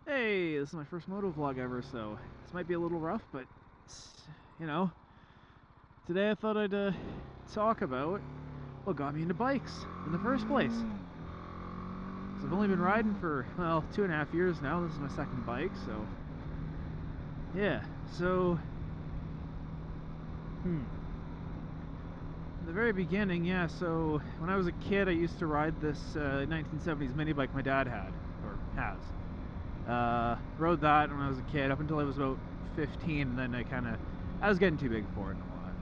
Hey, this is my first moto vlog ever, so this might be a little rough, but you know, today I thought I'd talk about what got me into bikes in the first place. So I've only been riding for, well, 2.5 years now. This is my second bike, so yeah. So, the very beginning, yeah. So when I was a kid, I used to ride this 1970s mini bike my dad had, or has. Rode that when I was a kid up until I was about 15, and then I was getting too big for it and all that.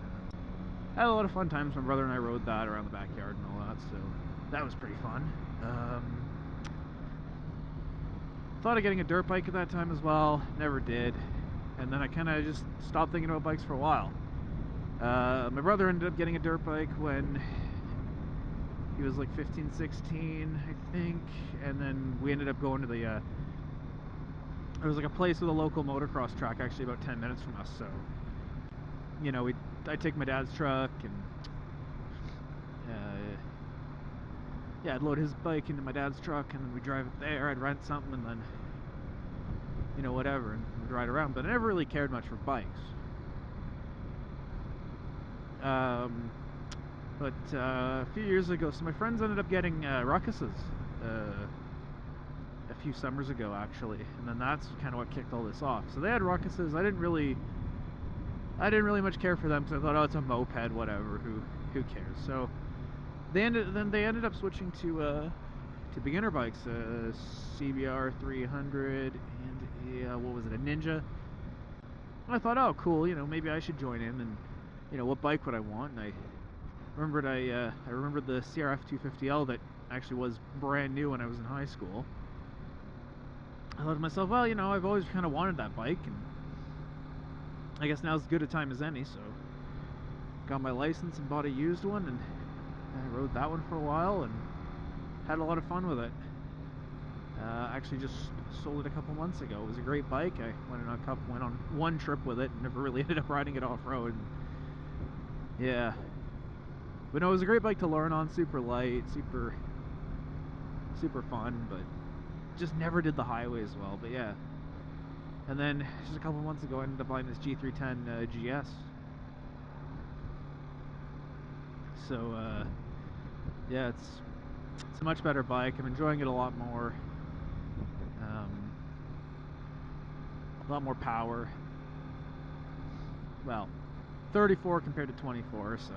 I had a lot of fun times. My brother and I rode that around the backyard and all that, so that was pretty fun. Thought of getting a dirt bike at that time as well, never did. And then I kind of just stopped thinking about bikes for a while. My brother ended up getting a dirt bike when he was like 15, 16, I think, and then we ended up going to there was like a place with a local motocross track actually about 10 minutes from us, so I'd take my dad's truck and yeah, I'd load his bike into my dad's truck and then we'd drive it there. I'd rent something and then whatever, and we'd ride around. But I never really cared much for bikes. But a few years ago, so my friends ended up getting Ruckuses a few summers ago actually, and then that's kind of what kicked all this off. So they had Ruckuses. I didn't really much care for them because I thought, oh, it's a moped, whatever. Who cares? So they ended up switching to beginner bikes, CBR 300 and what was it, a Ninja. And I thought, oh, cool, maybe I should join in, and what bike would I want? And I remembered the CRF 250L that actually was brand new when I was in high school. I thought to myself, well, I've always kind of wanted that bike, and I guess now's as good a time as any, so got my license and bought a used one, and I rode that one for a while and had a lot of fun with it. Actually just sold it a couple months ago. It was a great bike. I went on one trip with it and never really ended up riding it off-road. Yeah. But no, it was a great bike to learn on. Super light, super fun, but just never did the highways well. But yeah. And then just a couple months ago I ended up buying this G310 GS. So yeah, it's a much better bike. I'm enjoying it a lot more. A lot more power. Well, 34 compared to 24, so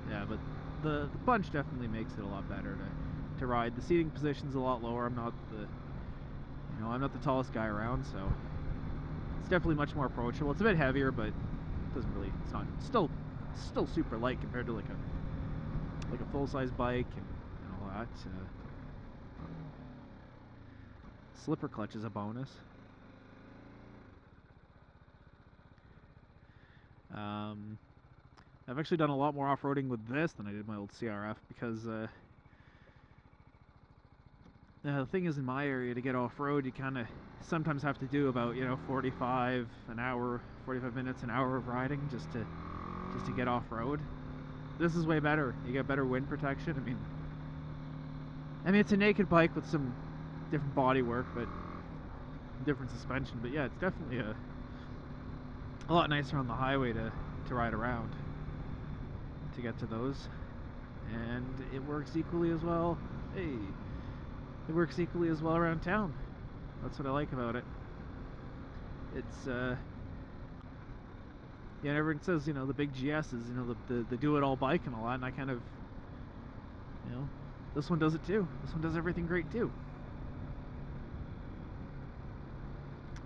yeah, but the punch definitely makes it a lot better to ride. The seating position's a lot lower. I'm not the tallest guy around, so it's definitely much more approachable. It's a bit heavier, but it's not still super light compared to like a full-size bike and all that. Slipper clutch is a bonus. I've actually done a lot more off-roading with this than I did my old CRF because the thing is, in my area, to get off-road, you kind of sometimes have to do about 45 minutes, an hour of riding just to get off-road. This is way better. You get better wind protection. I mean, it's a naked bike with some different body work, but different suspension. But yeah, it's definitely a lot nicer on the highway to ride around to get to those, and it works equally as well. Hey, it works equally as well around town. That's what I like about it. It's yeah, everyone says the big GS is the do-it-all bike and all that, and I kind of this one does it too. This one does everything great too.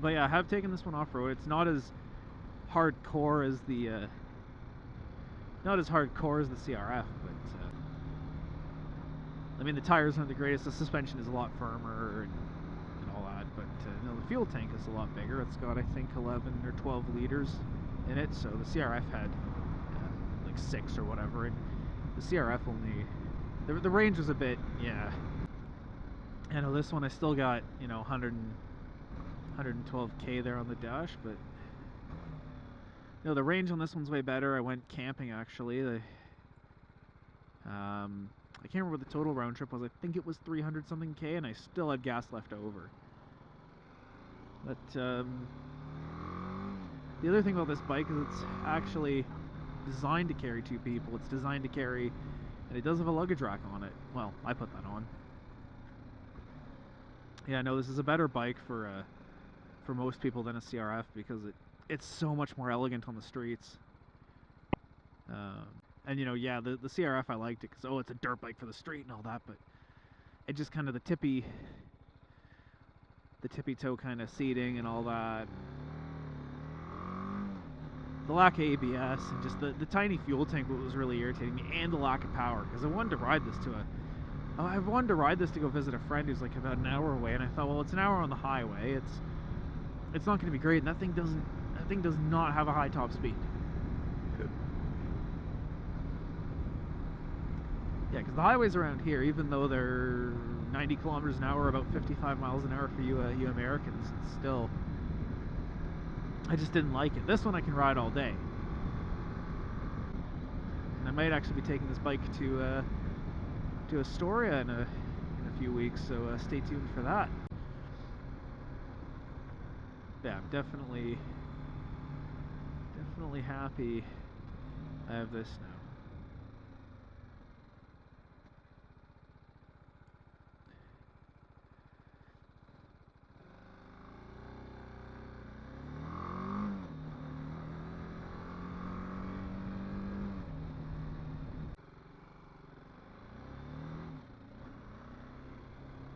But yeah, I have taken this one off-road. It's not as hardcore as the CRF, but I mean, the tires aren't the greatest. The suspension is a lot firmer and all that, but the fuel tank is a lot bigger. It's got, I think, 11 or 12 liters in it, so the CRF had like 6 or whatever, and the CRF only the range was a bit, yeah. I know this one I still got 112k there on the dash, but the range on this one's way better. I went camping actually. I can't remember what the total round trip was. I think it was 300 something k, and I still had gas left over. But the other thing about this bike is it's actually designed to carry 2 people. It's designed to carry, and it does have a luggage rack on it. Well, I put that on. Yeah, no, this is a better bike for most people than a CRF because it's so much more elegant on the streets. And you know, yeah, the CRF I liked it because it's a dirt bike for the street and all that, but it just kind of the tippy toe kind of seating and all that. The lack of ABS and just the tiny fuel tank was really irritating me, and the lack of power because I wanted to ride this to go visit a friend who's like about an hour away, and I thought, well, it's an hour on the highway. It's not going to be great, and that thing does not have a high top speed. Yeah, because the highways around here, even though they're 90 kilometers an hour, about 55 miles an hour for you Americans, it's still, I just didn't like it. This one I can ride all day. And I might actually be taking this bike to Astoria in a few weeks, so stay tuned for that. Yeah, I'm definitely happy I have this now.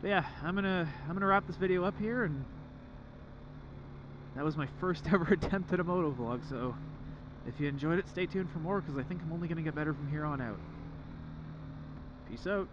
But yeah, I'm gonna wrap this video up here, and that was my first ever attempt at a motovlog, so if you enjoyed it, stay tuned for more, because I think I'm only gonna get better from here on out. Peace out.